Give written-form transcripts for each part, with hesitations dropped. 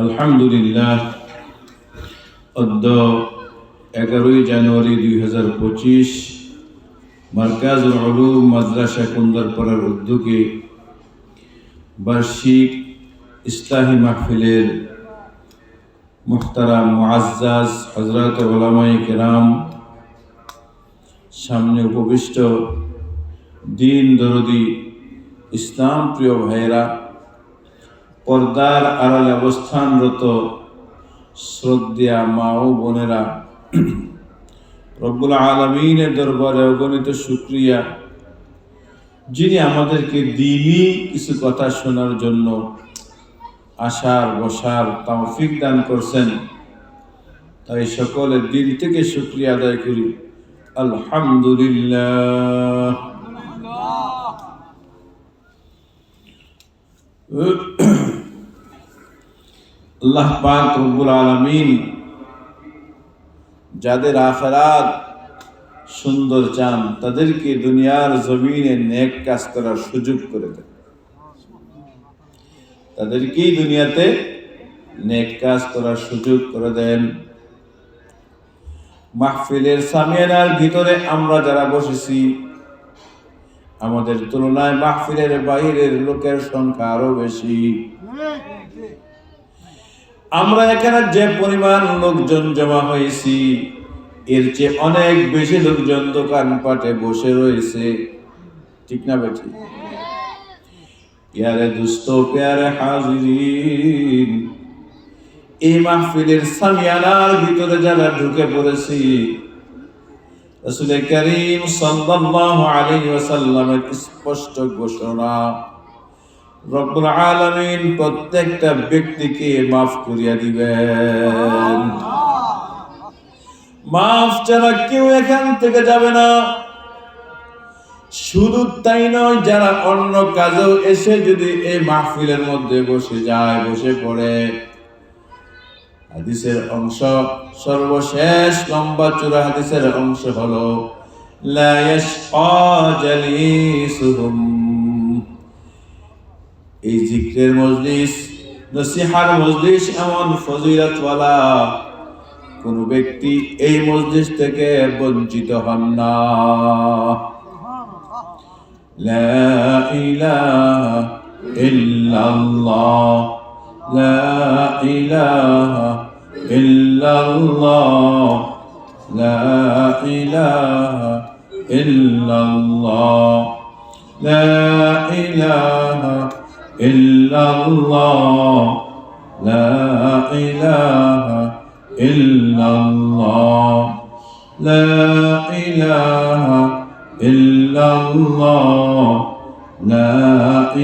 আলহামদুলিল্লাহ। অদ্য 11 জানুয়ারি 2025 মারকাজুল উলুম মাদ্রাসা কুন্দরপাড়ার উদ্যোগে বার্ষিক ইসলাহি মাহফিলের মুহতারাম মুআজ্জাজ হযরত উলামায়ে কেরাম, সামনে উপবিষ্ট দিন দরদি ইসলাম প্রিয় ভাইয়েরা, পর্দার আড়ালে অবস্থানরত শ্রদ্ধেয়া মা ও বোনেরা, রব্বুল আলামিনের দরবারে অগণিত শুকরিয়া, যিনি আমাদেরকে দ্বীনি কিছু কথা শোনার জন্য আসার বসার তৌফিক দান করছেন। তাই সকলের দিল থেকে শুকরিয়া আদায় করি, আলহামদুলিল্লাহ। আল্লাহ পাক রব্বুল আলামিন যাদের আখিরাত সুন্দর চান, তাদেরকে দুনিয়ার জমিনে নেক কাজ করার সুযোগ করে দেন। তাদেরকেই দুনিয়াতে নেক কাজ করার সুযোগ করে দেন। মাহফিলের সামিয়ানার ভিতরে আমরা যারা বসেছি, আমাদের তুলনায় মাহফিলের বাইরের লোকের সংখ্যা আরো বেশি। আমরা এখানে যে পরিমাণ লোকজন জমা হয়েছি, এর চেয়ে অনেক বেশি লোকজন দোকানপাটে বসে রয়েছে, ঠিক না বেঠি? প্যারে দোস্ত, প্যারে হাজিরিন, এই মাহফিলের সামিয়ানার ভিতরে যারা ঢুকে পড়েছি, রাসূল করিম সাল্লাল্লাহু আলাইহি ওয়াসাল্লামের স্পষ্ট ঘোষণা, রব্বুল আলামিন প্রত্যেকটা ব্যক্তিকে মাফ করিয়া দিবেন। মাফ ছাড়া কেউ এখান থেকে যাবে না। শুধু তাই নয়, যারা অন্য কাজেও এসে যদি এই মাহফিলের মধ্যে বসে যায়, বসে পড়ে, হাদিসের অংশ, সর্বশেষ লম্বা চূড়া হাদিসের অংশ হলো লা ইয়াশকা জালিসুহুম। এই জিক্রের মজলিস, নসিহার মজলিস এমন ফজিলতওয়ালা, কোন ব্যক্তি এই মজলিস থেকে বঞ্চিত হন না। লা ইলাহা ইল্লাল্লাহ, লা ইলাহা ইল্লাল্লাহ, লা ইলাহা ইল্লাল্লাহ, লা ইলাহা ইল্লাল্লাহ, লা ইলাহা ইল্লাল্লাহ, লা ইলাহা ইল্লাল্লাহ, লা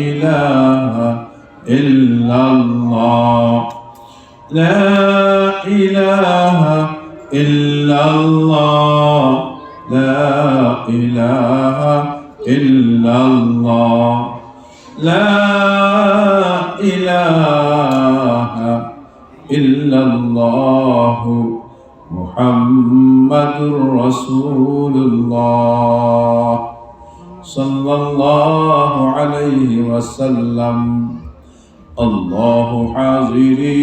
ইলাহা ইল্লাল্লাহ, লা ইলাহা ইল্লাল্লাহ, লা ইলাহা ইল্লাল্লাহ, লা ইলাহা ইল্লাল্লাহ, মুহাম্মাদুর রাসূলুল্লাহ সাল্লাল্লাহু আলাইহি ওয়াসাল্লাম। আল্লাহু হাজিরি,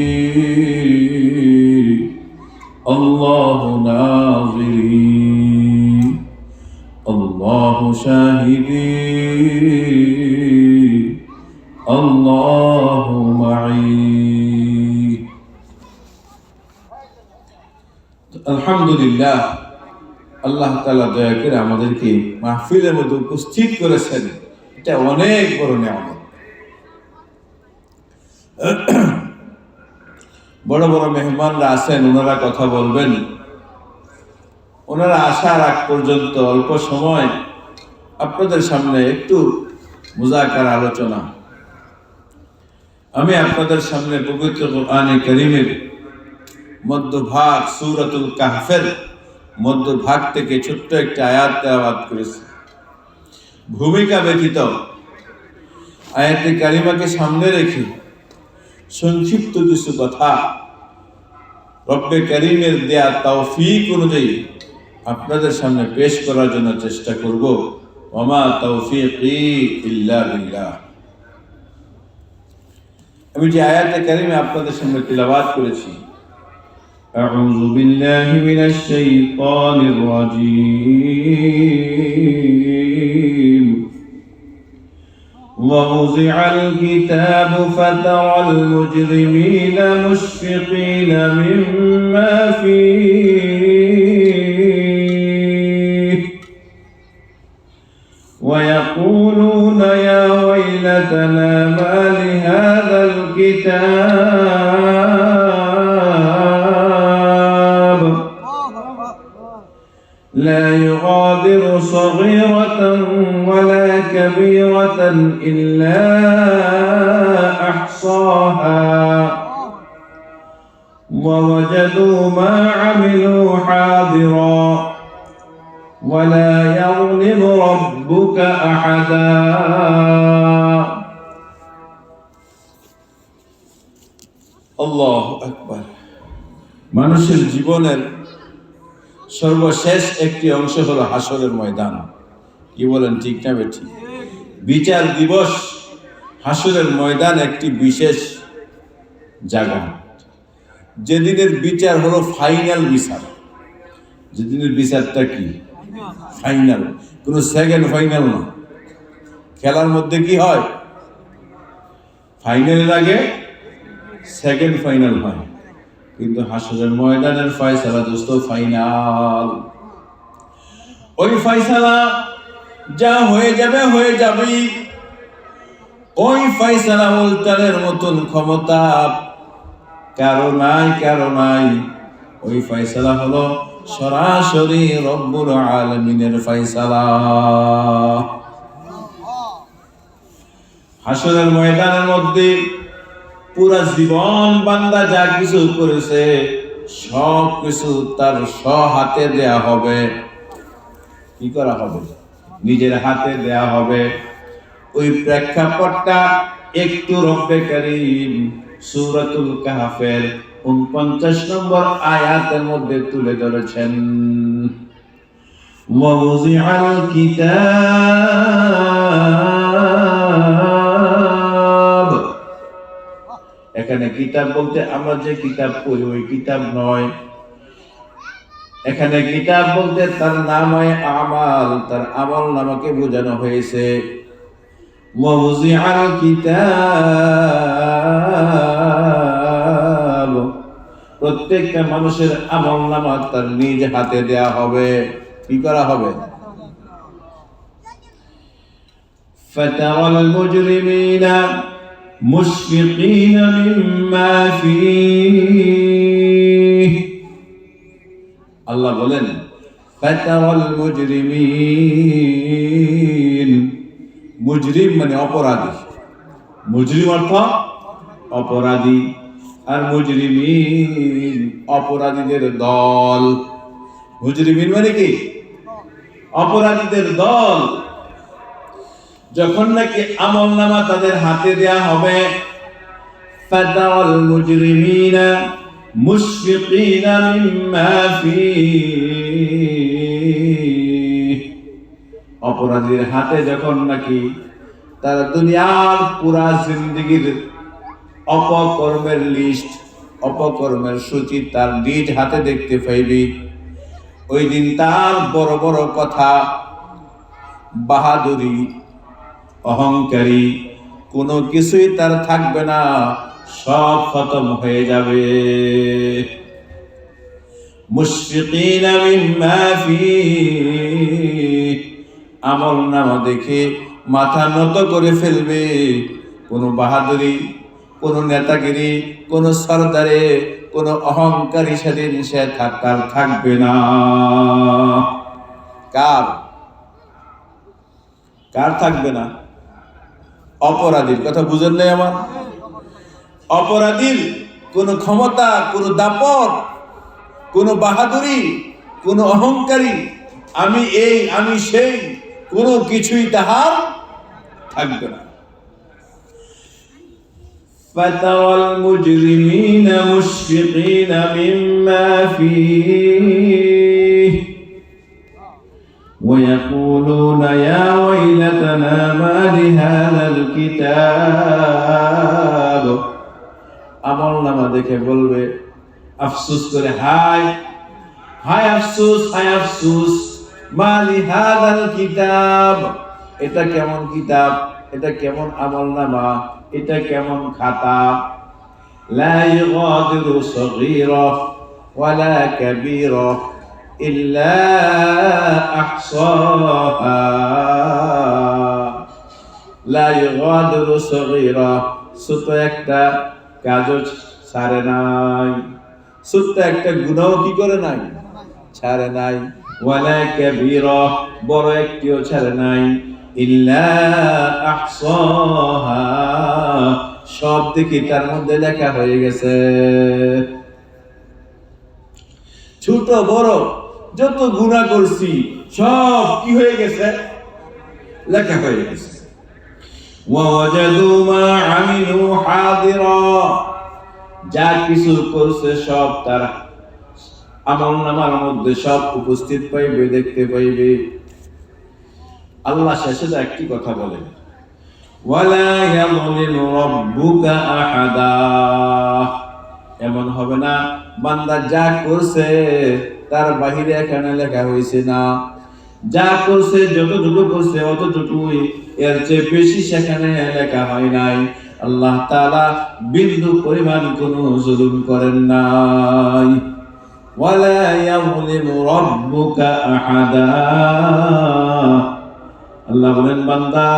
আল্লাহু নাযিরি, আল্লাহু শাহিদি, আল্লাহু মাঈ। আলহামদুলিল্লাহ, আল্লাহ তাআলা দয়া করে আমাদেরকে মাহফিলের মধ্যে উপস্থিত করেছেন, এটা অনেক বড় নিয়ামত। বড় বড় মেহমানরা আছেন, ওনারা কথা বলবেন। ওনারা আসার আগ পর্যন্ত অল্প সময় আপনাদের সামনে একটু মুযাকারা আলোচনা। আমি আপনাদের সামনে পবিত্র কোরআনে কারীমের মধ্যভাগ সূরাতুল কাহফের মধ্যভাগ থেকে ছোট্ট একটা আয়াত তেলাওয়াত করেছি। ভূমিকা ব্যতীত আয়াতে কারিমাকে সামনে রেখে সংক্ষিপ্ত কিছু কথা রব্বে কারীমের দেয়া তৌফিক অনুযায়ী আপনাদের সামনে পেশ করার জন্য চেষ্টা করব। ওয়া মা তৌফিকি ইল্লা বিল্লাহ। আমি যে আয়াতে কারিমে আপনাদের সামনে তিলাওয়াত করেছি, আউযু বিল্লাহি মিনাশ শাইতানির রাজীম। ووضع الكتاب فترى المجرمين مشفقين مما فيه ويقولون يا ويلتنا ما لهذا الكتاب لا يغادر صغيرة ولا كبيرة إلا أحصاها ووجدوا ما عملوا حاضرا ولا يظلم ربك أحدا الله أكبر। মানুষের জীবনের সর্বশেষ একটি অংশ হলো হাসরের ময়দান। কি বলেন, ঠিক না বেঠিক? বিচার দিবস, হাসরের ময়দান একটি বিশেষ জায়গা, যেদিনের বিচার হলো ফাইনাল বিচার। যেদিনের বিচারটা কি ফাইনাল, কোনো সেকেন্ড ফাইনাল না। খেলার মধ্যে কি হয়, ফাইনালের আগে সেকেন্ড ফাইনাল হয়, কিন্তু হাসরের ময়দানের ফয়সালা দোস্ত ফাইনাল। ওই ফয়সালা যা হয়ে যাবে হয়ে যাবেই। ওই ফয়সালা উল্টানের মতন ক্ষমতা কারো নাই। ওই ফয়সালা হলো সরাসরি রব্বুল আলামিনের ফয়সালা। হাসরের ময়দানের মধ্যে পুরা জীবন বান্দা যা কিছু করেছে সব কিছু তার হাতে দেয়া হবে। কি করা হবে? নিজের হাতে দেয়া হবে। ওই প্রেক্ষাপটটা একটু রব্বে কারীম সূরাতুল কাহফের ৪৯ নম্বর আয়াতের মধ্যে তুলে ধরেছেন। ওয়াউযিআল কিতাব, এখানে কিতাব বলতে আমরা যে কিতাব পড়ি ওই কিতাব নয়। এখানে কিতাব বলতে তার নামায়ে আমাল, তার আমল নামাকে বোঝানো হয়েছে। ওয়াউযিআল কিতাব, প্রত্যেকটা মানুষের আমল নামা তার নিজ হাতে দেয়া হবে। কি করা হবে? ফাতারাল মুজরিমিনা মুশফিকিনা মিম্মা ফীহ, আল্লাহ বলেন ফাতারাল মুজরিমিন, মুজরিম মানে অপরাধী। মুজরিম অর্থ অপরাধী, আর মুজরিমিন অপরাধীদের দল। মুজরিমিন মানে কি? অপরাধীদের দল। যখন নাকি আমলনামা তাদের হাতে দেয়া হবে, ফাতারাল মুজরিমিনা মুশফিকিনা মিম্মা ফীহ, অপরাধীর হাতে যখন নাকি তারা দুনিয়ার পুরা জিন্দেগীর অপকর্মের লিস্ট, অপকর্মের সূচি তার নিজ হাতে দেখতে পাইবি, ওই দিন তার বড় বড় কথা, বাহাদুরি, অহংকারী কোনো কিছুই তার থাকবে না, সব খতম হয়ে যাবে। মুশফিকিনা মিম্মা ফীহ, আমল নামা দেখে মাথা নত করে ফেলবে। কোনো বাহাদুরি, কোনো নেতাগিরি, কোনো সরদারে, কোনো অহংকারী সেদিন সে থাকবে না। কার থাকবে না? অপরাধীর কথা বুঝেন নাই আমার? অপরাধীর কোনো ক্ষমতা, কোনো দাপট, কোনো বাহাদুরি, কোনো অহংকারী, আমি এই আমি সেই, কোনো কিছুই তাহার থাকবে না। فترى المجرمين مشفقين مما فيه ويقولون يا ويلتنا ما لهذا الكتاب আমল নামা দেখে বলবে আফসোস করে, হায় হায় আফসোস, হায় আফসোস, মালি হাদাল কিতাব, এটা কেমন কিতাব, এটা কেমন আমল নামা, এটা কেমন খাতা, লা ইউগাদিরু সগীরা ওয়ালা কাবীরা ইল্লা আহসাহা, লা ইউগাদিরু সগীরা, ছোট একটা কাজও ছাড়ে নাই, ছোট্ট একটা গুনাহও কি করে নাই, ছাড়ে নাই, ওয়ালা কাবীরা, বড় একটিও ছাড়ে নাই, ইল্লা আহসাহা, সব দেখি তার মধ্যে লেখা হয়ে গেছে। ছোট বড় যত গুনাহ করছি সব কি হয়ে গেছে, লেখা হয়ে গেছে। ওয়াজাদু মা আমিলু হাদিরা, যা কিছু করছে সব তার আমলনামার মধ্যে সব উপস্থিত পাইবে, দেখতে পাইবে। আল্লাহ শেষে একটি কথা বলেন, ওয়ালা ইয়াযলিমু রাব্বুকা আহাদা, এমন হবে না বান্দা যা করছে তার বাহিরে এখানে লেখা হয়েছে না, যা করছে যতটুকু করছে অতটুকুই, এর চেয়ে বেশি সেখানে লেখা হয় নাই। আল্লাহ তাআলা বিন্দু পরিমাণ কোনো জুলুম করেন নাই। ওয়ালা ইয়াযলিমু রাব্বুকা আহাদা, আল্লাহ বলেন বান্দা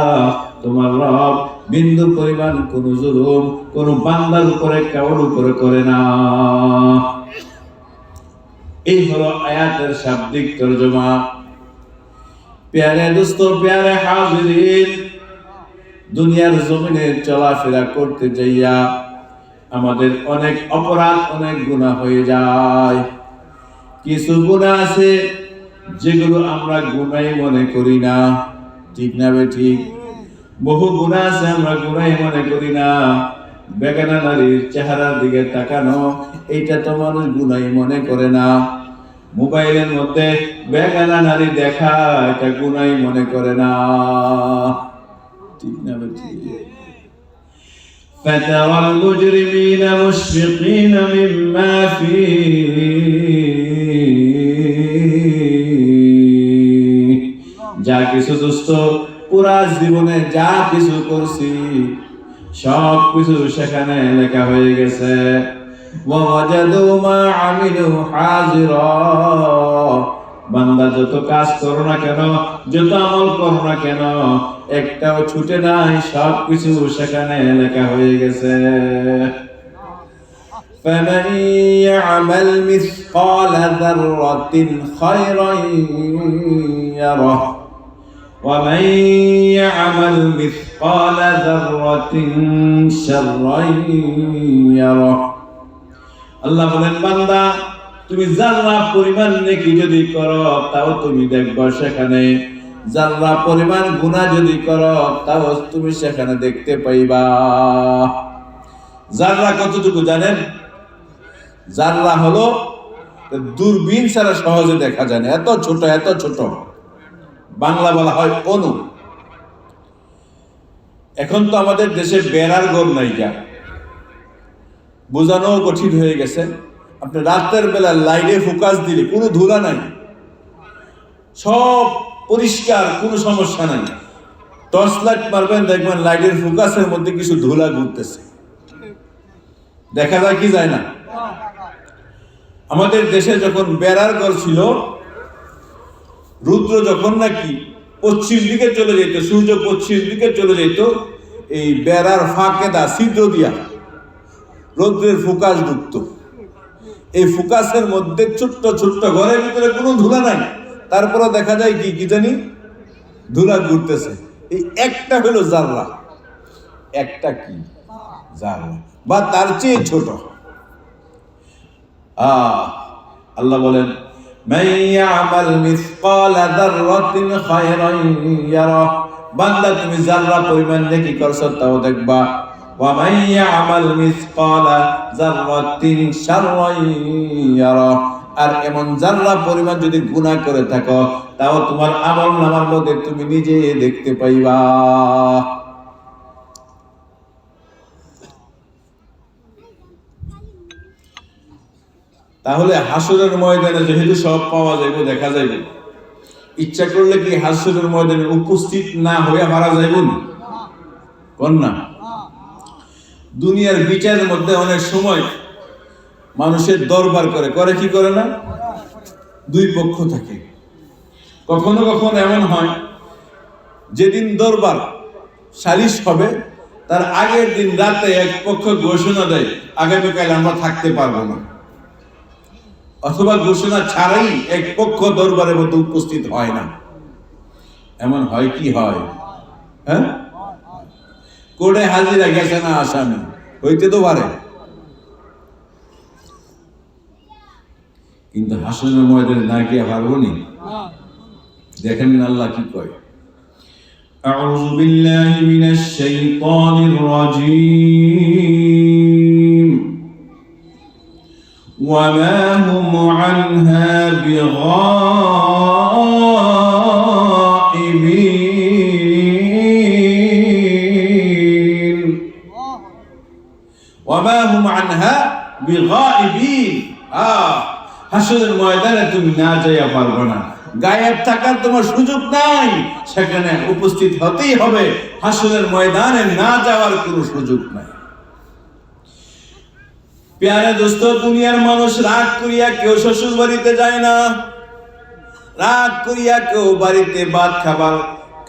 তোমার রব বিন্দু পরিমাণ কোন জুলুম কোন বান্দার উপরে কারোর উপরে করে না। এই হলো আয়াতের শাব্দিক তরজমা। প্যারে দোস্ত, প্যারে হাজিরিন, দুনিয়ার জমিনে চলাফেরা করতে যাইয়া আমাদের অনেক অপরাধ, অনেক গুনাহ হয়ে যায়। কিছু গুনাহ আছে যেগুলো আমরা গুনাহ মনে করি না, ঠিক না ঠিক? বহু গুনাহ আছে আমরা গুনাহ মনে করি না। বেগানা নারীর চেহারার দিকে তাকানো, এইটা তো মানুষ গুনাহ মনে করে না। মোবাইলের মধ্যে বেগানা নারী দেখা, এটা গুনাহ মনে করে না, ঠিক না ঠিক? فترى المجرمين مشفقين مما فيه, যা কিছু দুষ্ট পুরা জীবনে যা কিছু করছি সব কিছু সেখানে লেখা হয়ে গেছে। ওয়াজাদু মা আমিলু হাজিরা, বান্দা যত কাজ করো না কেন, যত আমল করো না কেন, একটাও ছুটে নাই, সব কিছু সেখানে লেখা হয়ে গেছে। فمن يعمل مثقال ذرة خيرا يره ومن يعمل مثقال ذرة شرا يره, আল্লাহ বলেন বান্দা তুমি যারা পরিমাণ নেকি যদি করো তাও তুমি দেখবা সেখানে, যারা পরিমাণ গুনাহ যদি করো তাও তুমি সেখানে দেখতে পাইবা। যারা কতটুকু জানেন? যারা হলো দূরবীন ছাড়া সহজে দেখা যায় না, এত ছোট, এত ছোট। বাংলা বলা হয় অণু। এখন তো আমাদের দেশে বেড়ার ঘর নাই, যা বোঝানো কঠিন হয়ে গেছে। আপনি রাতের বেলা লাইটে ফোকাস দিলে কোনো ধুলা নাই, সব পরিষ্কার, কোনো সমস্যা নাই। টর্চ লাইট মারবেন, দেখবেন লাইটের ফোকাসের মধ্যে কিছু ধুলা ঘুরতেছে, দেখা যায় কি যায় না? আমাদের দেশে যখন বেড়ার ঘর ছিল, রুদ্র যখন নাকি পশ্চিম দিকে চলে যেত, সূর্য পশ্চিম দিকে চলে যেত, এই বেড়ার ফাঁকে দা ছিদ্র দিয়া রৌদ্রের ফোকাস ঢুকতো। এই ফোকাসের মধ্যে ছোট্ট ছোট্ট ঘরের ভিতরে কোনো ধুলা নাই, তারপরে দেখা যায় কি কি জানি ধুলা ঘুরতেছে। এই একটা হলো জাররা, একটা কি জাররা বা তার চেয়ে ছোট। আল্লাহ বলেন মান ইয়ামাল মিসকালা যাররাতিন খায়রান ইয়ারা, বান্দা তুমি জাররা পরিমাণ নেকি করছো তাও দেখবা। ওয়া মান ইয়ামাল মিসকালা যাররাতিন শাররান ইয়ারা, আর এমন জাররা পরিমাণ যদি গুনাহ করে থাকো তাও তোমার আমলনামার মধ্যে তুমি নিজে দেখতে পাইবা। তাহলে হাসরের ময়দানে যেহেতু সব পাওয়া যাইব, দেখা যাইব, ইচ্ছা করলে কি হাসরের ময়দানে উপস্থিত না হয়ে মারা যাইব না? কোন না? দুনিয়ার বিচারের মধ্যে অনেক সময় মানুষের দরবার করে কি করে না? দুই পক্ষ থাকে। কখনো কখনো এমন হয় যেদিন দরবার সালিশ হবে তার আগের দিন রাতে এক পক্ষ ঘোষণা দেয় আগামীকাল আমরা থাকতে পারবো না, অথবা ঘোষণা ছাড়াই এক পক্ষ দরবারের মধ্যে উপস্থিত হয় না। এমন হয় কি হয়? হ্যাঁ, কোর্টে হাজিরা গেছে না আসামি, হইতে তো পারে। কিন্তু হাসরের ময়দানে না গিয়ে পারবো নি? দেখেন আল্লাহ কি কয়, আউযু বিল্লাহি মিনাশ শাইতানির রাজীম ওয়া মা হুম আনহা বিগাইবিন ওয়া মা হুম আনহা বিগাইবিন। হাসরের ময়দানে তুমি না যাইয়া পারবে না, গায়েব থাকার তোমার সুযোগ নাই, সেখানে উপস্থিত হতেই হবে। হাসরের ময়দানে না যাওয়ার কোনো সুযোগ নাই। প্যারে দোস্ত, দুনিয়ার মানুষ রাগ করিয়া কেউ শ্বশুর বাড়িতে যায় না, রাগ করিয়া কেউ বাড়িতে ভাত খাবার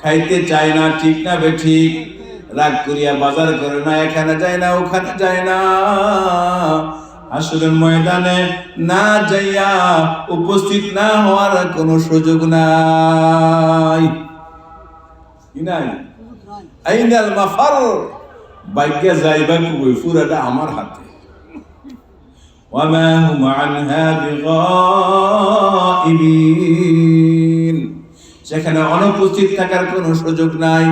খাইতে চায় না, ঠিক না বেঠিক? রাগ করিয়া বাজার করে না, এখানে যায় না ওখানে যায় না। হাসরের ময়দানে না যাইয়া উপস্থিত না হওয়ার কোনো সুযোগ নাই। কি নাই? আইনাল মাফার, ভাগ্যে যাইবা কই, পুরাটা আমার হাতে। ওয়া মা হুম আনহা বিগাইবিন, সেখানে অনুপস্থিত থাকার কোনো সুযোগ নাই।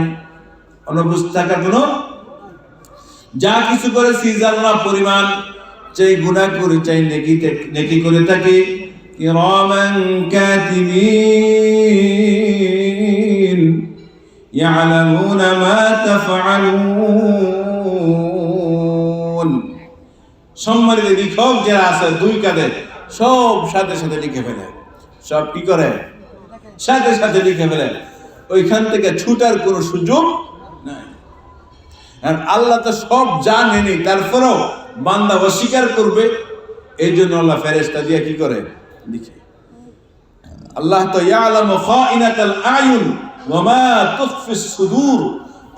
অনুপস্থিত থাকার কোনো, যা কিছু করেছি জাল্লা পরিমাণ, চাই গুনাহ করে চাই নেকি করে থাকি, কিরামান কাতিবিন ইয়ালামুনা মা তাফআলুন। সম্মানিত লিখক যারা আছে, দুই কাঁধে সব সাথে সাথে লিখে ফেলে। সব কি করে? সাথে সাথে লিখে ফেলে। ওইখান থেকে ছুটার কোনো সুযোগ নাই। আর আল্লাহ তো সব জানেনি, তারপরেও বান্দা অস্বীকার করবে, এই জন্য আল্লাহ ফেরেশতা দিয়ে কি করে? লিখে। আল্লাহ তো ইয়ালামু খাইনাতাল আয়ুন ওয়া মা তুখফিস সুদূর,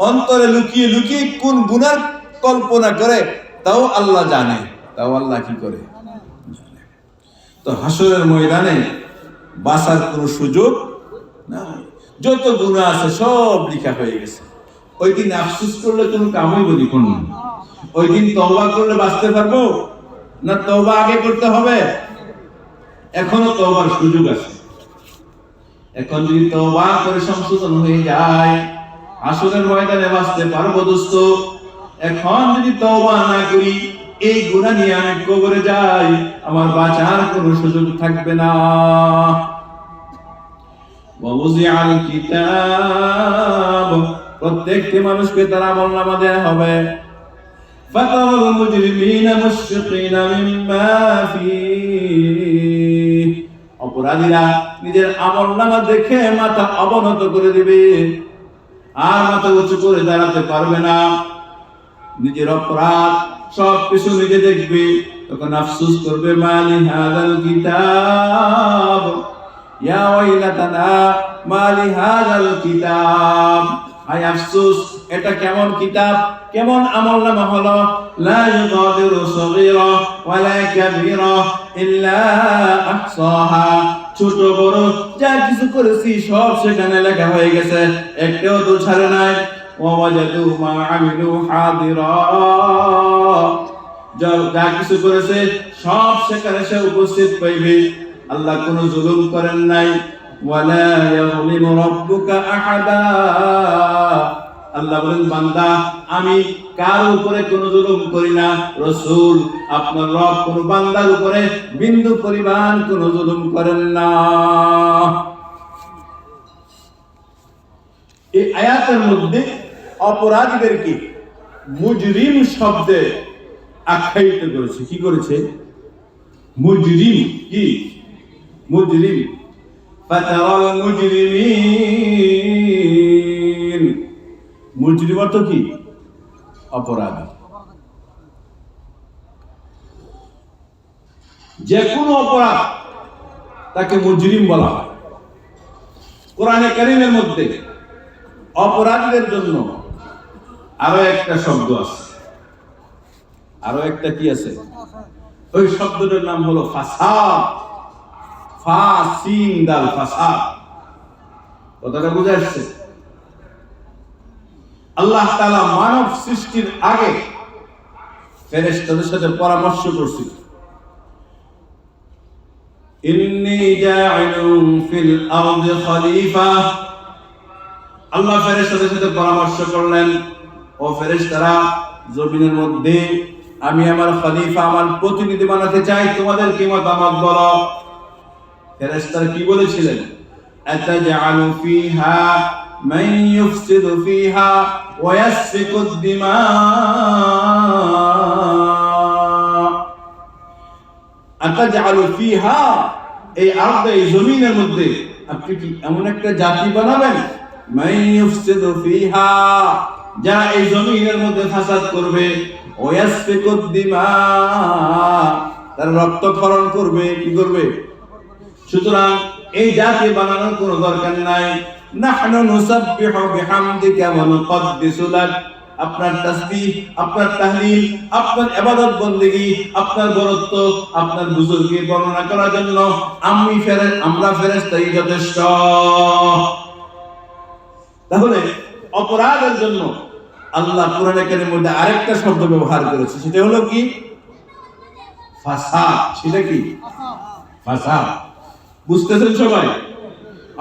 অন্তরে লুকিয়ে লুকিয়ে কোন গুনাহ কল্পনা করে তাও আল্লাহ জানে, তাও আল্লাহ কি করে? তো হাসরের ময়দানে বাঁচার কোনো সুযোগ নাই। যত গুনাহ আছে সব লেখা হয়ে গেছে। ওই দিন আফসোস করলে কোনো কামই বলি কোন না। ওই দিন তওবা করলে বাঁচতে পারবো না? তওবা আগে করতে হবে। এখনো তওবার সুযোগ আছে। এখন যদি তওবা করে সংশোধন হয়ে যায়, হাসরের ময়দানে বাঁচতে পারবো দোস্ত। এখন যদি তওবা না করি, এই গুনাহ নিয়ে আমি কবরে যাই, আমার বাঁচার কোনো সুযোগ থাকবে না। ওয়াউযিআল কিতাব, প্রত্যেকটি মানুষকে তার আমলনামা দেয়া হবে। ফাতারাল মুজরিমিনা মুশফিকিনা মিম্মা ফীহ, অপরাধীরা নিজের আমলনামা দেখে মাথা অবনত করে দিবে, আর মাথা উঁচু করে দাঁড়াতে পারবে না। নিজের অপরাধ সব কিছু নিজে দেখবে, তখন আফসোস করবে, মালি হাযাল কিতাব ইয়া ওয়াইলাতানা মালি হাযাল কিতাব। আয় আফসোস, এটা কেমন কিতাব, কেমন আমলনামা হলো। লা ইউগাদিরু সগীরা ওয়ালা কাবীরা ইল্লা আহসাহা, ছোট বড় যা কিছু করেছি সব সেখানে লেখা হয়ে গেছে, একটাও তো ছাড়ে নাই। ওয়াজাদু মা আমিলু হাদিরা, যা কিছু করেছে সব সেখানে সে উপস্থিত পাইবে। আল্লাহ কোনো জুলুম করেন নাই। ওয়ালা ইয়াযলিমু রাব্বুকা আহাদা, আল্লাহ বলেন, বান্দা আমি কার উপরে কোনো জুলুম করি না। রাসূল, আপনার রব কোন বান্দার উপরে বিন্দু পরিমাণ কোনো জুলুম করেন না। এই আয়াতের মধ্যে অপরাধীদেরকে মুজরিম শব্দে আখ্যায়িত করেছে। কি করেছে? মুজরিম কি? মুজরিম। ফাতারাল মুজরিমিন, মুজরিম অর্থ কি? অপরাধী। যে কোনো অপরাধ তাকে মুজরিম বলা হয়। কোরআনে কারীমের মধ্যে অপরাধীদের জন্য আরো একটা শব্দ আছে। আরো একটা কি আছে? ওই শব্দটার নাম হলো ফাসাদ। ফাসিন দাল ফাসাদ। কথাটা বুঝে আসছে? আল্লাহ তাআলা মানব সৃষ্টির আগে ফেরেশতাদের সাথে পরামর্শ করছিল, ইন্নী জাইলুন ফিল আরদি খলিফা। আল্লাহ ফেরেশতাদের সাথে পরামর্শ করলেন, ও ফেরেশতারা, জমিনের মধ্যে আমি আমার খলিফা, আমার প্রতিনিধি বানাতে চাই, তোমাদের কি মতামত বলো? ফেরেশতারা কি বলেছিলেন? আতাজআলু ফিহা মান ইউফসিদু ফিহা ওয়া ইয়াসফিকুদ দিমা। আতাজআলু ফিহা, এই আরদে, এই জমিনের মধ্যে আপনি কি এমন একটা জাতি বানাবেন, মান ইউফসিদু ফিহা, যারা এই জমিনের মধ্যে ফাসাদ করবে, ওয়া ইয়াসফিকুদ দিমা, তারা রক্তক্ষরণ করবে, কি করবে? সুতরাং এই জাতি বানানোর কোনো দরকার নাই। নাহনু নুসাব্বিহু বিহামদিকা ওয়া নুকদ্দিসু লাক, আপনার তাসবিহ, আপনার তাহলিল, আপনার ইবাদত বন্দেগী, আপনার বরত্ব, আপনার বুজুর্গি বর্ণনা করার জন্য আমরা ফেরেশতাই যথেষ্ট। তাহলে অপরাধের জন্য আল্লাহ কোরআনে কারীমের মধ্যে আরেকটা শব্দ ব্যবহার করেছে, সেটা হলো কি? ফাসাদ। সেটা কি? ফাসাদ। বুঝতেছেন সবাই?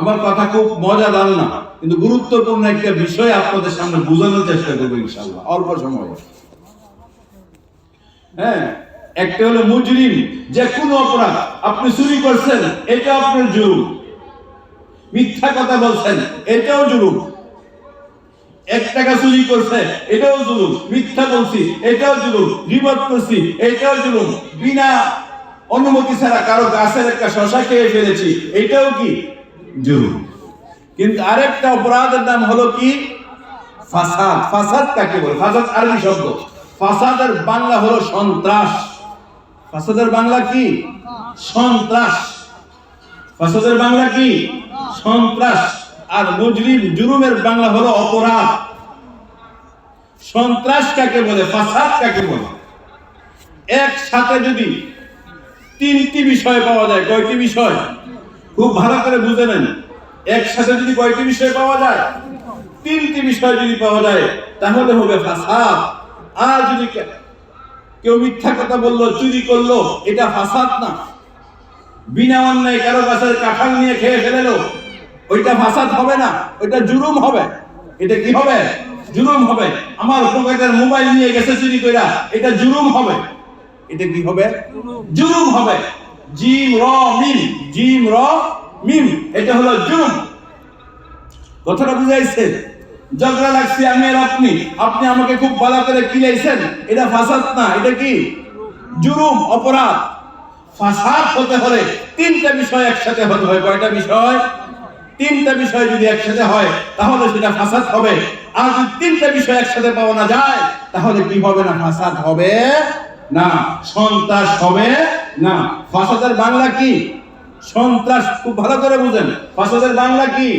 আমার কথা খুব মজাদার না, কিন্তু গুরুত্বপূর্ণ একটা বিষয় আপনাদের সামনে বোঝানোর চেষ্টা করবো ইনশাআল্লাহ অল্প সময়। হ্যাঁ, একটা হলো মুজরিম, যে কোনো অপরাধ। আপনি চুরি করছেন, এটা আপনার জুলুম। মিথ্যা কথা বলছেন, এটাও জুলুম। 1 টাকা চুরি করছে, এটাও জুলুম। মিথ্যা বলছি, এটাও জুলুম। গীবত করছি, এটাও জুলুম। বিনা অনুমতি ছাড়া কারো গাছের একটা শশা খেয়ে ফেলেছি, এটাও কি? জুলুম। কিন্তু আরেকটা অপরাধের নাম হলো কি? ফাসাদ। ফাসাদ কাকে বলে? ফাসাদ আরবি শব্দ। ফাসাদের বাংলা হলো সন্ত্রাস। ফাসাদের বাংলা কি? সন্ত্রাস। ফাসাদের বাংলা কি? সন্ত্রাস। আর মুজরিম, জুলুমের বাংলা হলো অপরাধ। সন্ত্রাস কাকে বলে? ফাসাদ কাকে বলে? একসাথে যদি 3টি বিষয় পাওয়া যায়, কয়টি বিষয়? খুব ভালো করে বুঝে নেন। একসাথে যদি কয়টি বিষয় পাওয়া যায়? 3টি বিষয় যদি পাওয়া যায়, তাহলে হবে ফাসাদ। আর যদি কেউ মিথ্যা কথা বললো, চুরি করলো, এটা ফাসাদ না। বিনা অন্যায় কারো গাছের কাঁঠাল নিয়ে খেয়ে ফেললো, ওইটা ফাসাদ হবে না, ওইটা জুলুম হবে। এটা কি হবে? জুলুম হবে। আমার পকেটের মোবাইল নিয়ে গেছে চুরি কইরা, এটা জুলুম হবে। এটা কি হবে? জুলুম হবে। জিম র মিম, জিম র মিম, এটা হলো জুলুম। কথাটা বুঝাইছে? ঝগড়া লাগছে আমি আর আপনি, আপনি আমাকে খুব ভালো করে কিলাইছেন, এটা ফাসাদ না, এটা কি? জুলুম, অপরাধ। ফাসাদ হতে হলে 3টা বিষয় একসাথে হতে হয়। কয়টা বিষয়? 3টা বিষয় যদি একসাথে হয়, তাহলে সেটা ফাসাদ হবে। আর যদি 3টা বিষয় একসাথে পাওয়া না যায়, তাহলে কি হবে না? ফাসাদ হবে না, সন্ত্রাস হবে না। ফাসাদের বাংলা কি? সন্ত্রাস। খুব ভালো করে বুঝেন, ফাসাদের বাংলা কি?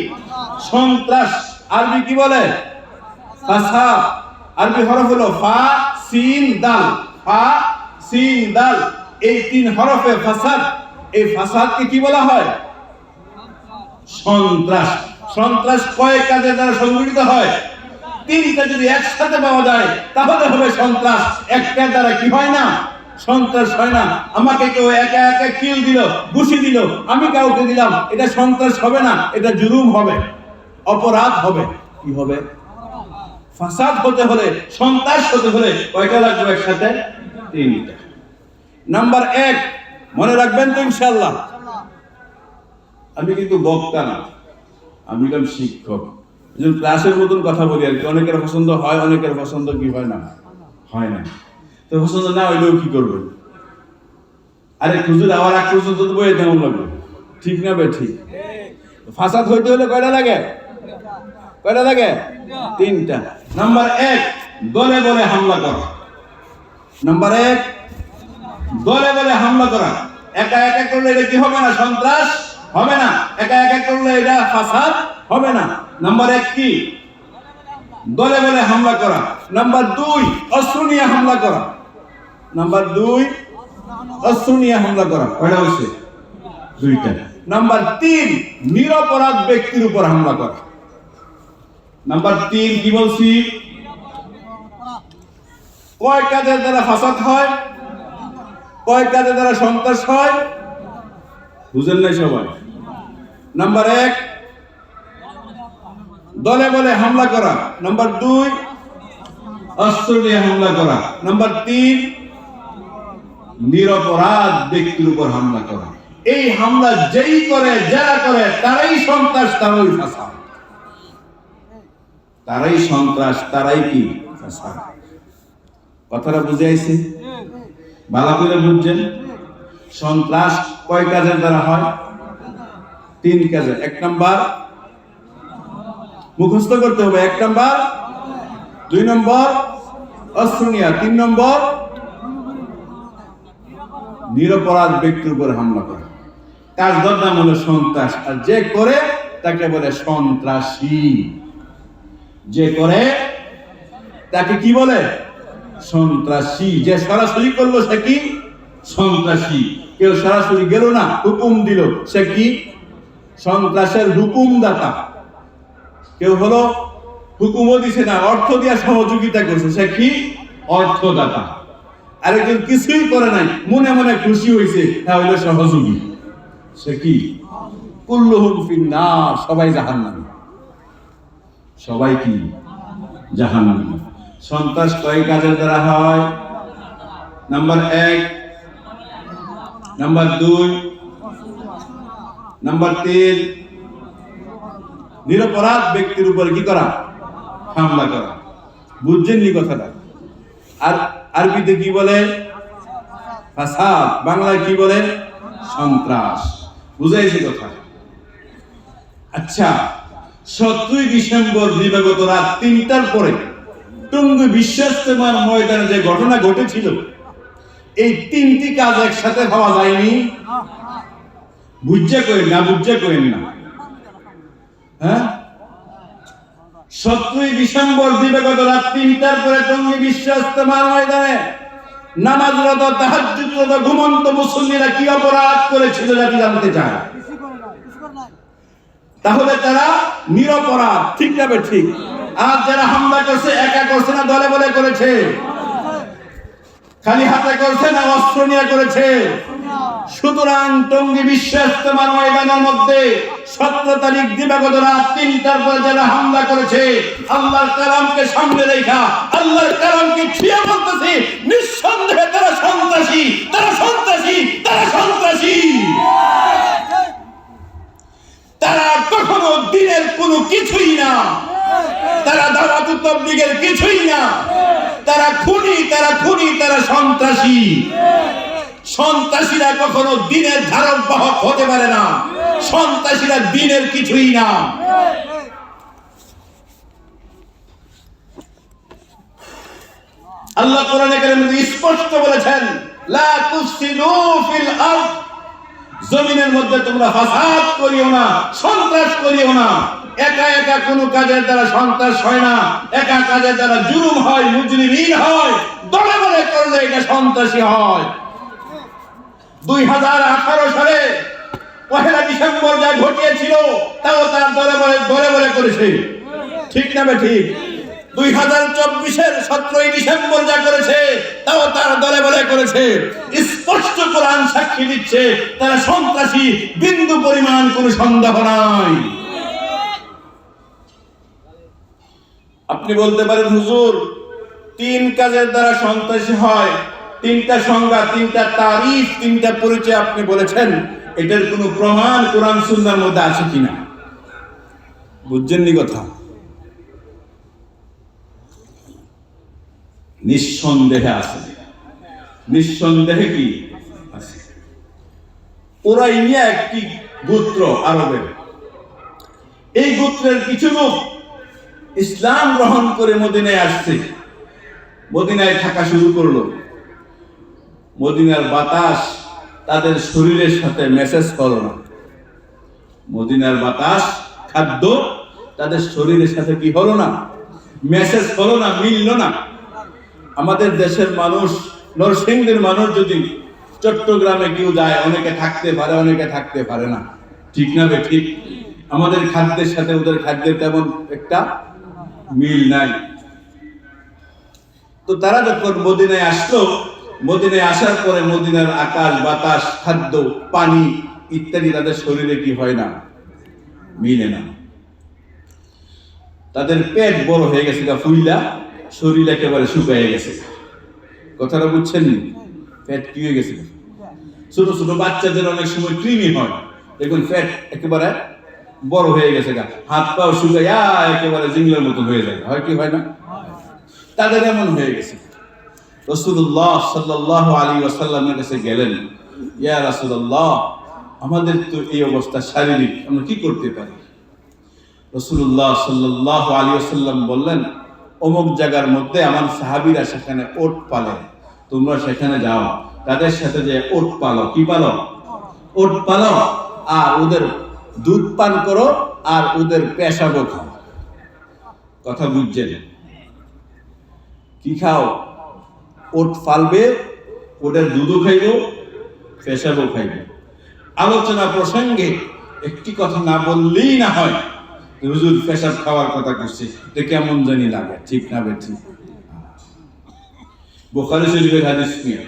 সন্ত্রাস। আরবি কি বলে? ফাসাদ। আরবি হরফ হলো ফা সিন দাল। ফা সিন দাল, এই 3 হরফে ফাসাদ। এই ফাসাদকে কি বলা হয়? সন্ত্রাস। সন্ত্রাস কয় কাজের দ্বারা সংগঠিত হয়? 3টা যদি একসাথে পাওয়া যায়, তাহলে হবে সন্ত্রাস। একটার দ্বারা কি হয় না? সন্ত্রাস হয় না। আমাকে কেউ একা একা কিল দিল, ঘুষি দিল, আমি কাউকে দিলাম, এটা সন্ত্রাস হবে না, এটা জুলুম হবে, অপরাধ হবে। কি হবে? ফাসাদ হতে হলে, সন্ত্রাস হতে হলে কয়টা লাগবে একসাথে? 3টা। নাম্বার 1 মনে রাখবেন তো ইনশাআল্লাহ। আমি কিন্তু বক্তা না, আমি হলাম শিক্ষক। ক্লাসের মতন কথা বলি আর কি। অনেকের পছন্দ হয়, অনেকের পছন্দ কি হয় না, হয় না। তো পছন্দ না হইলেও কি করবেন? আরে হুজুর আবার এক পর্যন্ত তো বইয়ে তেমন লাগবে, ঠিক না বে ঠিক? ফাসাদ হইতে হলে কয়টা লাগে? কয়টা লাগে? তিনটা। নাম্বার 1, দলে দলে হামলা করা। নাম্বার 1, দলে দলে হামলা করা। একা একা করলে এটা কি হবে না? সন্ত্রাস হবে না। একা একা করলে এটা ফাসাদ হবে না। নাম্বার 1 কি? দলে দলে হামলা করা। নাম্বার 2, অস্ত্র নিয়ে হামলা করা। নাম্বার 2, অস্ত্র নিয়ে হামলা করা। কয়টা হচ্ছে? 2টা। নাম্বার 3, নিরপরাধ ব্যক্তির উপর হামলা করা। নাম্বার 3 কি বলছি? কয় কাজের দ্বারা ফাসাদ হয়, কয় কাজের দ্বারা সন্ত্রাস হয়, বুঝেন নাই সবাই? নাম্বার 1, দলে বলে হামলা করা। নাম্বার 2, অস্ত্র নিয়ে হামলা করা। নাম্বার 3, নিরপরাধ ব্যক্তির উপর হামলা করা। এই হামলা যেই করে, যারা করে, তারাই সন্ত্রাস, তারাই ফাসাদ। তারাই সন্ত্রাস, তারাই কি? ফাসাদ। কথাটা বুঝে আইছে? ভালো করে বুঝছেন? সন্ত্রাস কয় কাজের দ্বারা হয়? 3 কাজে। 1 নাম্বার মুখস্থ করতে হবে। 1 নাম্বার, 2 নম্বর অস্ত্র নিয়া, 3 নম্বর নিরপরাধ ব্যক্তির উপর হামলা করা। কাজ নাম হলো সন্ত্রাস। আর যে করে তাকে বলে সন্ত্রাসী। যে করে তাকে কি বলে? সন্ত্রাসী। যে সরাসরি করলো সে কি? সন্ত্রাসী। কেউ সরাসরি গেল না, হুকুম দিল, সে কি? সন্ত্রাসের হুকুমদাতা। কেউ হলো হুকুমও দিছে না, অর্থ দিয়া সহযোগিতা করছে, সে কি? অর্থদাতা। আরেকজন কিছুই করে নাই, মনে মনে খুশি হয়েছে, হ্যাঁ হইলো সহযোগী, সে কি? কুল্লুহুম ফিন্নার, সবাই জাহান্নামী। সবাই কি? জাহান্নামী। সন্ত্রাস কয় কাজের দ্বারা হয়? নাম্বার 1, নাম্বার 2, নাম্বার 3, নিরপরাধ ব্যক্তির উপর কি করা? হামলা করা। বুঝছেন নি কথাটা? আর আরবিতে কি বলে? ফাসাদ। বাংলায় কি বলে? সন্ত্রাস। বুঝাইছে কথা? আচ্ছা, 17 ডিসেম্বর দিবাগত রাত 3টার পরে টঙ্গী বিশ্ব ইজতেমার ময়দানে যে ঘটনা ঘটেছিল, এই 3টি কাজ একসাথে পাওয়া যায়নি। বুঝছে করেন না? বুঝছে করেন না? হ্যাঁ, 17 ডিসেম্বর দিবাগত রাত 3টার পরে টঙ্গী বিশ্ব ইজতেমার ময়দানে নামাজরত, তাহাজ্জুদরত ঘুমন্ত মুসল্লিরা কি অপরাধ করেছিল জাতি জানতে চায়। তাহলে তারা নিরপরাধ, ঠিক না? ঠিক। আর যারা হামলা করছে, একা করছে না দলে বলে করেছে? খালি হাতে করছে না অস্ত্র নিয়ে করেছে? সুতরাং টঙ্গী বিশ্ব ইজতেমার ময়দানের মধ্যে 17 তারিখ দিবাগত রাত 3টার পরে যারা হামলা করেছে, আল্লাহর কালামকে সামনে রেখা, আল্লাহর কালামকে ছুঁয়ে বলতেছে, নিঃসন্দেহে তারা সন্ত্রাসী, তারা সন্ত্রাসী, তারা সন্ত্রাসী। তারা কখনো দিনের কোনো কিছুই না, তারা দাওয়াত তাবলীগের কিছুই না, তারা খুনি, তারা খুনি, তারা সন্ত্রাসী। সন্ত্রাসীরা কখনো দিনের ধারক বাহক হতে পারে না। সন্ত্রাসীরা দিনের কিছুই না। আল্লাহ কোরআনে কারিমে স্পষ্ট বলেছেন, লা তুফসিদু ফিল আরদ, জমিনের মধ্যে তোমরা ফাসাদ করিও না, সন্ত্রাস করিও না। একা একা কোনো কাজের দ্বারা সন্ত্রাস হয় না, একা কাজের দ্বারা জুলুম হয়, মুজরিমিন হয়। দলে দলে করলে এটা সন্ত্রাসী হয়। 2018 সালে 1 ডিসেম্বর যা ঘটিয়েছিল, তাও তার দলে দলে করেছে, ঠিক না? ঠিক। 2024-এর 17 ডিসেম্বর যা করেছে, তাও তারা দলে বলে করেছে। স্পষ্ট কোরআন সাক্ষী দিচ্ছে তারা সন্ত্রাসী, বিন্দু পরিমাণ কোনো সন্দেহ নাই। আপনি বলতে পারেন, হুজুর 3 কাজের দ্বারা সন্ত্রাসী হয়, 3টা সংজ্ঞা, 3টা তারিফ, 3টা পরিচয় আপনি বলেছেন, এটার কোনো প্রমাণ কোরআন সুন্নাহর মধ্যে আছে কিনা? বুঝছেন নি কথা? নিঃসন্দেহে আছে। নিঃসন্দেহে কি আছে? ওরাইনিয়া একটি গোত্র আরবের। এই গোত্রের কিছু লোক ইসলাম গ্রহণ করে মদিনায় আসছে, মদিনায় থাকা শুরু করলো। মদিনার বাতাস তাদের শরীরের সাথে মেসেজ করলো না। মদিনার বাতাস, খাদ্য তাদের শরীরের সাথে কি হলো না, মেসেজ হলো না, মিলল না। আমাদের দেশের মানুষ, নরসিংদীর মানুষ যদি চট্টগ্রামে কেউ যায়, অনেকে থাকতে পারে, অনেকে থাকতে পারে না, ঠিক না বে ঠিক? আমাদের খাদ্যের সাথে ওদের খাদ্যের তেমন একটা মিল নাই। তো তারা যখন মদিনায় আসলো, মদিনায় আসার পরে মদিনার আকাশ, বাতাস, খাদ্য, পানি ইত্যাদি তাদের শরীরে কি হয় না, মিলে না। তাদের পেট বড় হয়ে গেছে, ফুইলা শরীর একেবারে শুকিয়ে গেছে। কথাটা বুঝছেন? পেট কি হয়ে গেছে? ছোট ছোট বাচ্চাদের অনেক সময় কৃমি হয়, দেখুন পেট একেবারে বড় হয়ে গেছে, হাত পাও শুকাইয়া একেবারে জিংলার মতো হয়ে যায়, হয় কি হয় না? তাদের এমন হয়ে গেছে। রাসূলুল্লাহ সাল্লাল্লাহু আলাইহি ওয়াসাল্লামের কাছে গেলেন, ইয়া রাসূলুল্লাহ, আমাদের তো এই অবস্থা শারীরিক, আমরা কি করতে পারি? রাসূলুল্লাহ সাল্লাল্লাহু আলাইহি ওয়াসাল্লাম বললেন, অমুক জায়গার মধ্যে আমার সাহাবীরা সেখানে ওট পালে, তোমরা সেখানে যাও, তাদের সাথে যে ওট পালো। কি পালো? ওট পালো, আর ওদের দুধ পান করো, আর ওদের পেশাবও খাও। কথা বুঝছেন? কি খাও? ওট ফালবে, ওদের দুধও খাইব, পেশাবও খাইব। আলোচনা প্রসঙ্গে একটি কথা না বললেই না হয়, হুজুর পেশাব খাওয়ার কথা করছে, এটা কেমন জানি লাগে, ঠিক না বেঠিক? বুখারী শরীফের হাদিস নিয়ে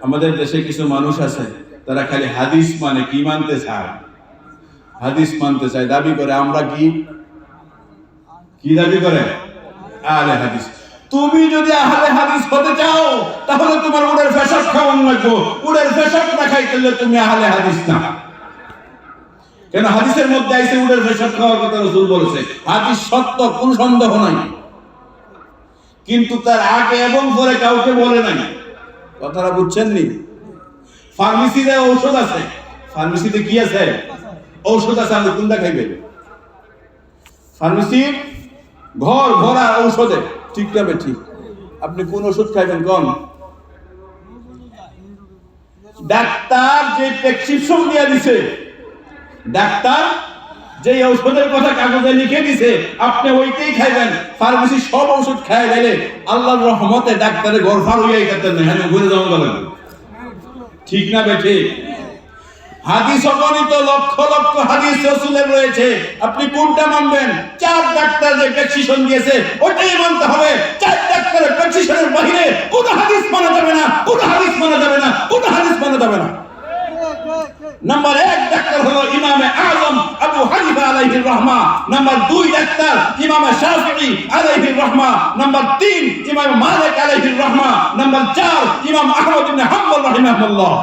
আমাদের দেশে কিছু মানুষ আছে, তারা খালি হাদিস মানে কি মানতে চায়, হাদিস মানতে চায়, দাবি করে আমরা কি দাবি করে? আহলে হাদিস। তুমি যদি আহলে হাদিস হতে চাও, তাহলে তোমার উড়ের পেশাব খাওয়ান লাগবে। উড়ের পেশাব না খাইতে তুমি আহলে হাদিস না। কেন? হাদিসের মধ্যে আইছে উটের পেশাব খাওয়ার কথা রাসূল বলেছে, হাদিস সত্য, কোন সন্দেহ নাই, কিন্তু তার আগে এবং পরে কাউকে বলে নাই। কথাটা বুঝছেন নি? ফার্মেসিতে ঔষধ আছে, ফার্মেসিতে কি আছে? ঔষধ আছে, আপনি কোনটা খাইবেন? ফার্মেসি ঘর ভরা ঔষধে, ঠিক না ঠিক? আপনি কোন ওষুধ খাইবেন কোন? ডাক্তার যে প্রেসক্রিপশন দিয়ে দিছে, ডাক্তার যে ঔষধের কথা কাগজে লিখে দিছে, আপনি ওইটাই খাইবেন। ফার্মেসি সব ওষুধ খাই গেলে আল্লাহর রহমতে ডাক্তারের ঘর ফার হইয়াই করতেন না, হ্যাঁ ঘুরে যাওয়া গেল, ঠিক না বেঠে? হাদিস অগণিত লক্ষ লক্ষ হাদিস রাসূলের রয়েছে, আপনি কোনটা মানবেন? 4 ডাক্তার যে প্রেসক্রিপশন দিয়েছে ওইটাই মানতে হবে। 4 ডাক্তারের প্রেসক্রিপশনের বাইরে কোন হাদিস মানা যাবে না, কোন হাদিস মানা যাবে না, কোন হাদিস মানা যাবে না। নাম্বার 1 ডাক্তার হলো ইমামে আযম আবু হানিফা আলাইহির রাহমা। নাম্বার 2 ডাক্তার ইমামে শাফিঈ আলাইহির রাহমা। নাম্বার 3 ইমাম মালিক আলাইহির রাহমা। নাম্বার 4 ইমাম আহমদ ইবনে হাম্বল রাহিমাহুল্লাহ।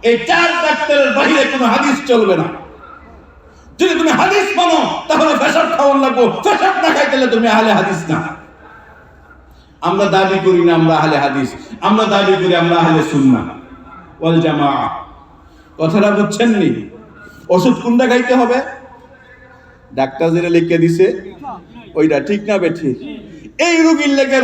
এই 4 ডাক্তারের বাইরে কোনো হাদিস চলবে না। যদি তুমি হাদিস মানো তাহলে পেশাব খাওয়ান লাগবে, পেশাব না খাইতে তুমি আহলে হাদিস না। আমরা দাবি করি না আমরা আহলে হাদিস, আমরা দাবি করি আমরা আহলে সুন্নাহ ওয়াল জামাআহ। কথাটা বুঝছেন নি? ওষুধ কোনটা খাইতে হবে? ডাক্তার যেটা লিখে দিছে ওইটা, ঠিক না বেঠিক? এই রোগীর লেগে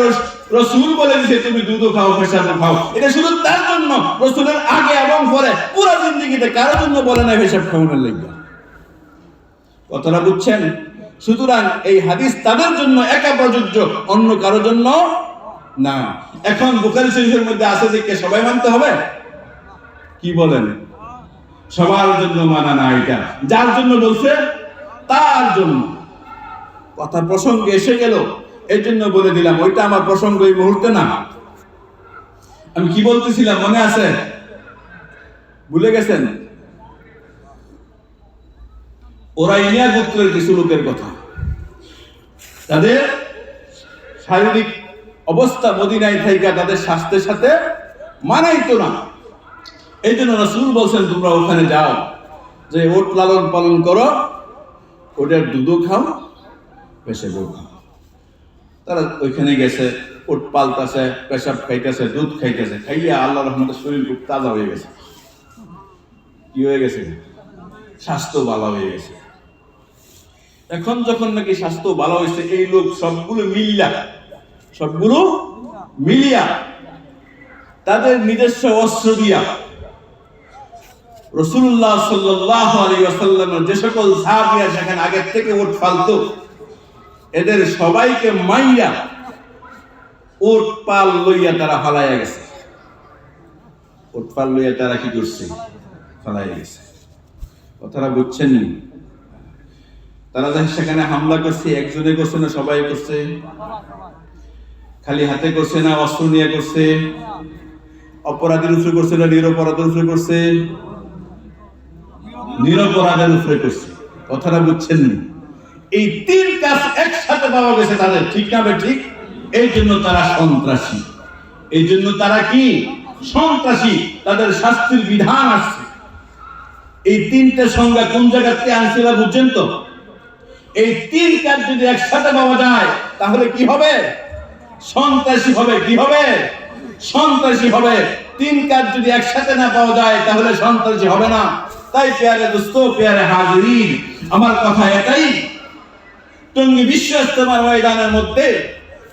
রাসূল বলে দিয়েছে তুমি দুধ খাও, পেশাব খাও। এটা শুধু তার জন্য, রাসূলের আগে এবং পরে পুরো জিন্দেগিতে কারোর জন্য বলে না পেশাব খাওয়ানোর লেগে। কথাটা বুঝছেন? সুতরাং এই হাদিস তাদের জন্য একা প্রযোজ্য, অন্য কারোর জন্য না। এখন বুখারী শরীফের মধ্যে আছে যে সবাই মানতে হবে? কি বলেন? সবার জন্য মানা না, এটা যার জন্য বলছে তার জন্য। কথা প্রসঙ্গে এসে গেল, এই জন্য বলে দিলাম, ওইটা আমার প্রসঙ্গ এই মুহূর্তে না। আমি কি বলতেছিলাম মনে আছে? ভুলে গেছেন? ওরাইনিয়া গোত্রের কিছু লোকের কথা, তাদের শারীরিক অবস্থা মদিনায় থাইকা তাদের স্বাস্থ্যের সাথে মানাইতো না। এই জন্য রাসূল বলছেন তোমরা ওখানে যাও, যে ওট লালন পালন করো, ওটার দুধও খাও, পেশাবও খাও। তারা ওইখানে গেছে, ওট পালতাছে, পেশাব খাইতেছে, দুধ খাইতেছে, খাইয়া আল্লাহর রহমতে শরীর খুব তাজা হয়ে গেছে। কি হয়ে গেছে, স্বাস্থ্য ভালো হয়ে গেছে। এখন যখন নাকি স্বাস্থ্য ভালো হয়েছে, এই লোক সবগুলো মিলিয়া তাদের নিজস্ব অস্ত্র দিয়া রাসূলুল্লাহ সাল্লাল্লাহু আলাইহি ওয়াসাল্লামের যে সকল সাহাবীরা সেখানে আগের থেকে উট ফালতো, এদের সবাইকে মাইয়া উট পাল লইয়া তারা ফালাইয়া গেছে। উট পাল লইয়া তারা কি করছে, ফালাইয়া গেছে। কথাটা বুঝছেন নি? তারা যখন সেখানে হামলা করছে, একজনে করছে না সবাই করছে? খালি হাতে করছে না অস্ত্র নিয়ে করছে? অপরাধীর উপরে করছে না নিরপরাধের উপরে করছে? নিরপরাধের উপরে করছে। কথাটা বুঝছেন নি? এই তিন কাজ একসাথে পাওয়া গেছে তাদের, ঠিক না ঠিক? এই জন্য তারা সন্ত্রাসী। এই জন্য তারা কি সন্ত্রাসী, তাদের শাস্তির বিধান আসছে। এই তিনটে সংজ্ঞা কোন জায়গাতে আনছিল বুঝছেন তো? এই তিন কাজ যদি একসাথে পাওয়া যায় তাহলে কি হবে? সন্ত্রাসী হবে। কি হবে? সন্ত্রাসী হবে। তিন কাজ যদি একসাথে না পাওয়া যায় তাহলে সন্ত্রাসী হবে না। তাই প্যারে দোস্ত, প্যারে হাজিরিন, আমার কথা এটাই, টঙ্গী বিশ্ব ইজতেমার ময়দানের মধ্যে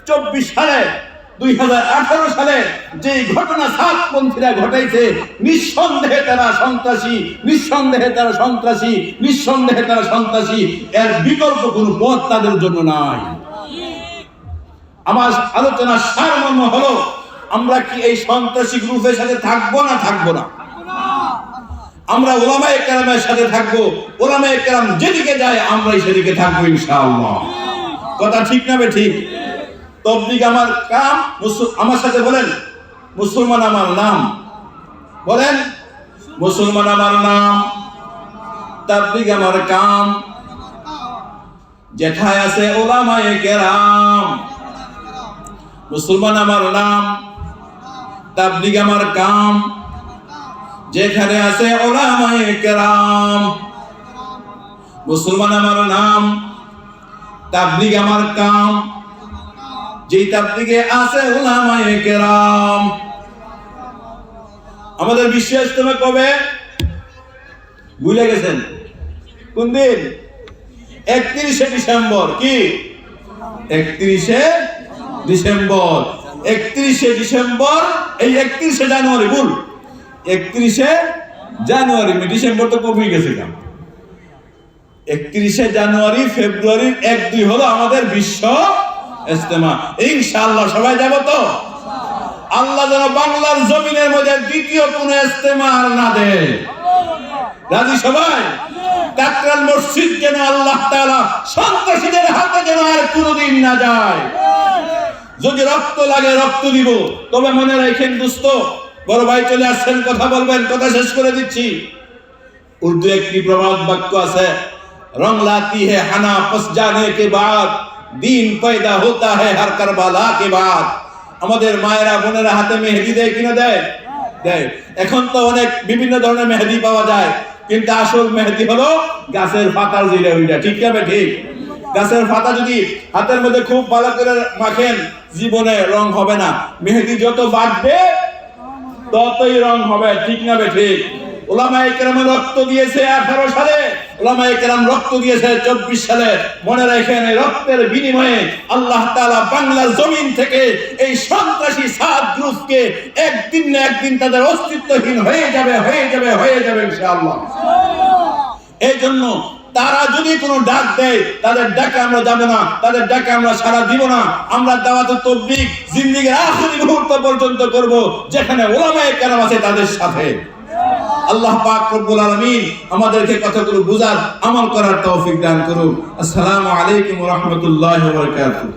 2018 সালে যে ঘটনা সাতপন্থীরা ঘটাইছে, নিঃসন্দেহে তারা সন্ত্রাসী, নিঃসন্দেহে তারা সন্ত্রাসী, নিঃসন্দেহে তারা সন্ত্রাসী। এর বিকল্প কোনো পথ তাদের জন্য নাই। আমার আলোচনার সারমর্ম হলো, আমরা কি এই সন্ত্রাসী গ্রুপের সাথে থাকবো না থাকবো না? আমরা উলামায়ে কেরামের সাথে থাকবো। উলামায়ে কেরাম যেদিকে যায় আমরাই সেদিকে থাকবো ইনশাআল্লাহ। কথা ঠিক না ঠিক? তবলিগ আমার কাম। আমার সাথে বলেন, মুসলমান আমার নাম। বলেন, মুসলমান আমার নাম, তাবলিগ আমার কাম। যেথায় আছে উলামায়ে কেরাম, মুসলমান আমার নাম, তাবলিগ আমার কাম। যেখানে আছে উলামায়ে কেরাম, মুসলমান আমার নাম, তাবলিগ আমার কাম। যেই তাবলিগে আছে উলামায়ে কেরাম। আমাদের বিশ্ব ইজতেমা কবে? ভুলে গেছেন? কোন দিন? 31শে ডিসেম্বর। কি 31শে ডিসেম্বর? 31শে ডিসেম্বর, এই 31শে জানুয়ারি ভুল, 31শে জানুয়ারি, ডিসেম্বর তো কমে গেছে। 31শে জানুয়ারি, ফেব্রুয়ারির 1-2 হলো আমাদের বিশ্ব ইজতেমা। ইনশাআল্লাহ সবাই যাব তো? আল্লাহ যেন বাংলার জমিনের মধ্যে দ্বিতীয় কোনো ইজতেমা আর না দেয়। রাজি সবাই? কাকরাল মসজিদ যেন আল্লাহ তাআলা সন্ত্রাসীদের হাতে যেন আর কোনোদিন না যায়। যদি রক্ত লাগে রক্ত দিব। তবে মনে রাখেন দোস্ত, বড় ভাই চলে আসছেন, কথা বলবেন, কথা শেষ করে দিচ্ছি। উর্দু একটি প্রবাদ বাক্য আছে, রং লাতি হে হানা পস জানে কে বাদ, দিন পয়দা হোতা হে হর কারবালা কে বাদ। আমাদের মায়েরা বোনেরা হাতে মেহেদি দেয় কিনা? দেয়। এখন তো অনেক বিভিন্ন ধরনের মেহেদি পাওয়া যায়, কিন্তু আসল মেহেদি হলো গাছের পাতার যেটা, ওইটা। ঠিক না ঠিক? গাছের পাতা যদি হাতের মধ্যে খুব ভালো করে মাখেন, জীবনে রং হবে না। মেহেদি যত বাড়বে ততই রং হবে। ঠিক না ঠিক? উলামায়ে কেরাম রক্ত দিয়েছে 18 সালে, উলামায়ে কেরাম রক্ত দিয়েছে 24 সালে। মনে রাখেন, এই রক্তের বিনিময়ে আল্লাহ তাআলা বাংলার জমিন থেকে এই সন্ত্রাসী সাত গ্রুপকে একদিন না একদিন তাদের অস্তিত্বহীন হয়ে যাবে ইনশাআল্লাহ। এই জন্য তারা যদি কোনো ডাক দেয়, তাদের ডাকে আমরা যাব না, তাদের ডাকে আমরা সাড়া দিব না। আমরা দাওয়াত তাবলীগ জিন্দেগীর আখেরি মুহূর্ত পর্যন্ত করব, যেখানে উলামায়ে কেরাম আছে তাদের সাথে। আল্লাহ পাক রব্বুল আলামিন আমাদেরকে কথাগুলো বুঝার, আমল করার তৌফিক দান করুন। আসসালামু আলাইকুম ওয়া রাহমাতুল্লাহি ওয়া বারাকাতুহু।